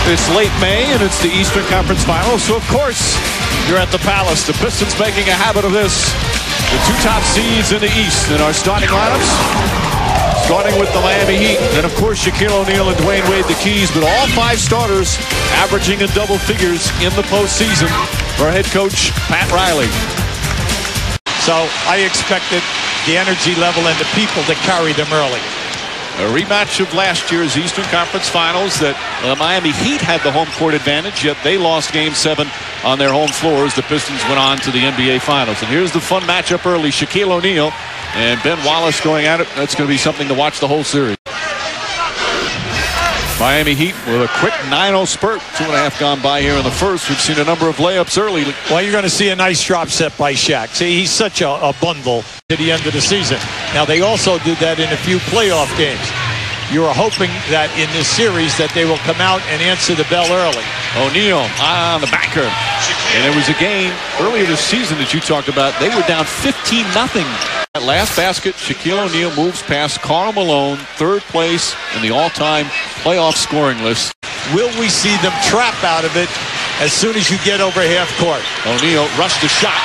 It's late May, and it's the Eastern Conference Finals, so of course, you're at the Palace. The Pistons making a habit of this. The two top seeds in the East in our starting lineups. Starting with the Miami Heat, and of course, Shaquille O'Neal and Dwayne Wade the keys, but all five starters averaging in double figures in the postseason for head coach Pat Riley. So I expected the energy level and the people to carry them early. A rematch of last year's Eastern Conference Finals that the Miami Heat had the home court advantage, yet they lost Game 7 on their home floor as the Pistons went on to the NBA Finals. And here's the fun matchup early. Shaquille O'Neal and Ben Wallace going at it. That's going to be something to watch the whole series. Miami Heat with a quick 9-0 spurt. 2.5 gone by here in the first. We've seen a number of layups early. Well, you're going to see a nice drop set by Shaq. See, he's such a bundle to the end of the season. Now, they also did that in a few playoff games. You are hoping that in this series that they will come out and answer the bell early. O'Neal on the banker. And it was a game earlier this season that you talked about. They were down 15-0. That last basket, Shaquille O'Neal moves past Karl Malone, third place in the all-time playoff scoring list. Will we see them trap out of it as soon as you get over half court? O'Neal rushed the shot.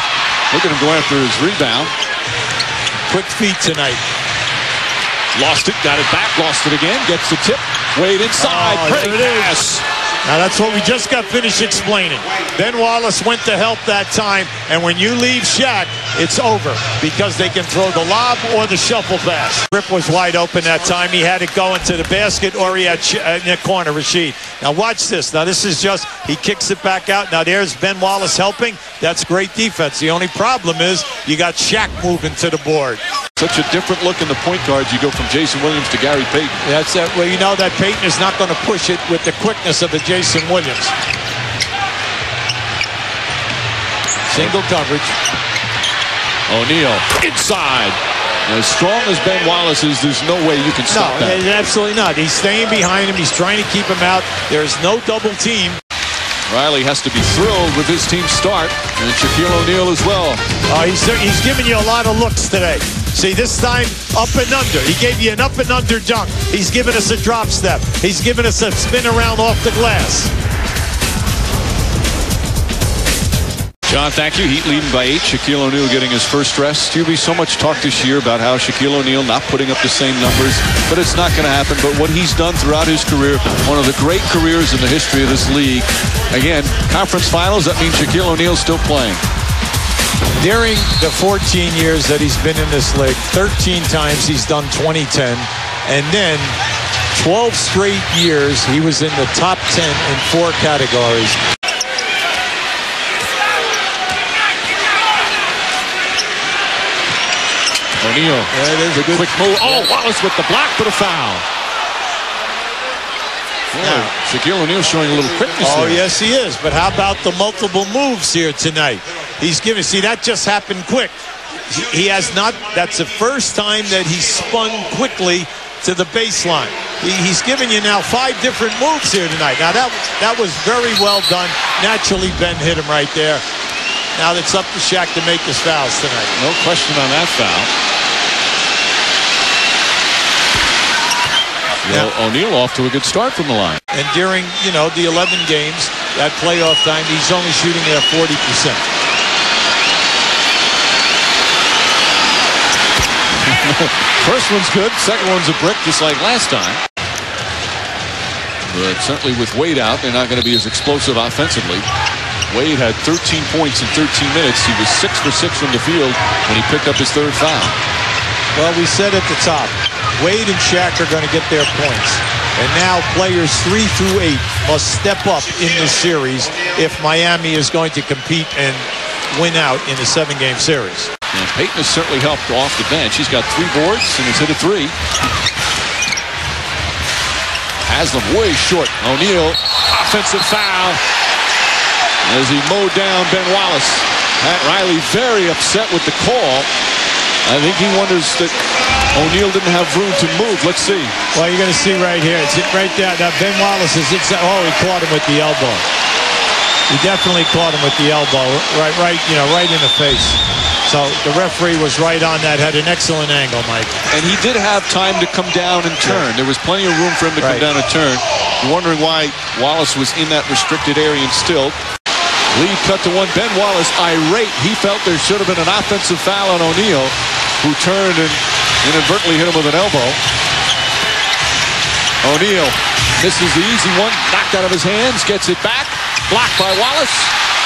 Look at him go after his rebound. Quick feet tonight. Lost it, got it back, lost it again, gets the tip. Wade inside, pretty pass. Now that's what we just got finished explaining. Ben Wallace went to help that time, and when you leave Shaq, it's over because they can throw the lob or the shuffle pass. Rip was wide open that time. He had it go into the basket, or he had in the corner, Rasheed. Now watch this. Now this is just, he kicks it back out. Now there's Ben Wallace helping. That's great defense. The only problem is you got Shaq moving to the board. Such a different look in the point guards. You go from Jason Williams to Gary Payton. That's it. Well, you know that Payton is not going to push it with the quickness of the Jason Williams. Single coverage. O'Neal inside. As strong as Ben Wallace is, there's no way you can stop that. No, absolutely not. He's staying behind him. He's trying to keep him out. There's no double team. Riley has to be thrilled with his team's start, and Shaquille O'Neal as well. He's giving you a lot of looks today. See, this time, up and under. He gave you an up and under dunk. He's giving us a drop step. He's giving us a spin around off the glass. John, thank you. Heat leading by 8. Shaquille O'Neal getting his first rest. There'll be so much talk this year about how Shaquille O'Neal not putting up the same numbers, but it's not going to happen. But what he's done throughout his career, one of the great careers in the history of this league. Again, conference finals, that means Shaquille O'Neal's still playing. During the 14 years that he's been in this league, 13 times he's done 20-10, and then 12 straight years he was in the top 10 in 4 categories. O'Neal, that is a good quick move. Oh, Wallace with the block, but a foul. Now, Shaquille O'Neal showing a little quickness there. Yes, he is. But how about the multiple moves here tonight? He's giving, see, that just happened quick. He has not, that's the first time that he spun quickly to the baseline. He's giving you now 5 different moves here tonight. Now, that was very well done. Naturally, Ben hit him right there. Now it's up to Shaq to make his fouls tonight. No question on that foul. O'Neal off to a good start from the line. And during, the 11 games, that playoff time, he's only shooting at 40%. First one's good. Second one's a brick, just like last time. But certainly with Wade out, they're not going to be as explosive offensively. Wade had 13 points in 13 minutes. He was 6 for 6 from the field when he picked up his 3rd foul. Well, we said at the top, Wade and Shaq are going to get their points. And now players 3 through 8 must step up in this series if Miami is going to compete and win out in a 7-game series. And Payton has certainly helped off the bench. He's got 3 boards and he's hit a 3. Has them way short. O'Neal, offensive foul. As he mowed down Ben Wallace. Pat Riley very upset with the call. I think he wonders that O'Neal didn't have room to move. Let's see. Well, you're going to see right here. It's right there. Now, Ben Wallace is he caught him with the elbow. He definitely caught him with the elbow. Right in the face. So the referee was right on that. Had an excellent angle, Mike. And he did have time to come down and turn. There was plenty of room for him to come down and turn. You're wondering why Wallace was in that restricted area and still. Lead cut to one. Ben Wallace irate. He felt there should have been an offensive foul on O'Neal, who turned and inadvertently hit him with an elbow. O'Neal misses the easy one, knocked out of his hands, gets it back, blocked by Wallace,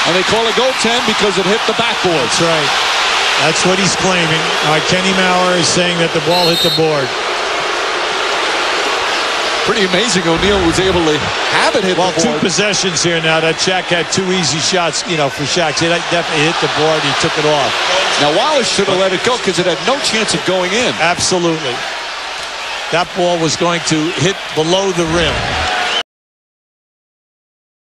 and they call a goaltend because it hit the backboard. That's right. That's what he's claiming. Kenny Maurer is saying that the ball hit the board. Pretty amazing O'Neal was able to have it hit the board. Well, 2 possessions here now that Shaq had 2 easy shots, for Shaq. He definitely hit the board. He took it off. Now, Wallace should have let it go because it had no chance of going in. Absolutely. That ball was going to hit below the rim.